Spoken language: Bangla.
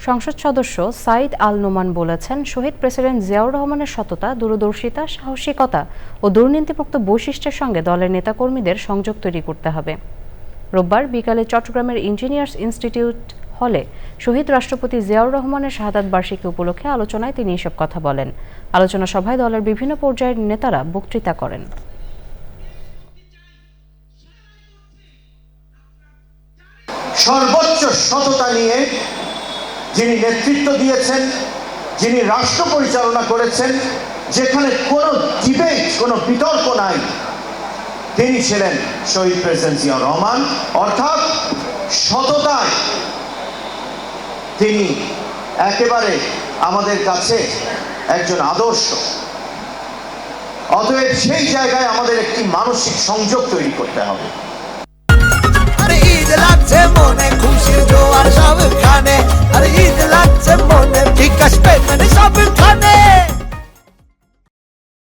সংসদ সদস্য সাইদ আল নোমান বলেছেন, শহীদ প্রেসিডেন্ট জিয়াউর রহমানের সততা, দূরদর্শিতা, সাহসিকতা ও দুর্নীতিমুক্ত বৈশিষ্ট্যের সঙ্গে দলের নেতাকর্মীদের সংযোগ তৈরি করতে হবে। রোববার বিকালে চট্টগ্রামের ইঞ্জিনিয়ার্স ইনস্টিটিউট হলে শহীদ রাষ্ট্রপতি জিয়াউর রহমানের শাহাদাত বার্ষিকী উপলক্ষে আলোচনায় তিনি এসব কথা বলেন। আলোচনা সভায় দলের বিভিন্ন পর্যায়ের নেতারা বক্তৃতা করেন। সর্বোচ্চ সততা নিয়ে যিনি নেতৃত্ব দিয়েছেন, যিনি রাষ্ট্র পরিচালনা করেছেন, যেখানে কোনো ডিবেট, কোনো বিতর্ক নাই, তিনি ছিলেন শহীদ প্রেসিডেন্ট জিয়াউর রহমান। অর্থাৎ সততায় তিনি একেবারে আমাদের কাছে একজন আদর্শ। অতএব সেই জায়গায় আমাদের একটি মানসিক সংযোগ তৈরি করতে হবে। ঈদ লাগছে মনে, খুশির জোয়ার সবখানে, আর ঈদ লাগছে মনে, বিকাশ পেমেন্ট সবখানে।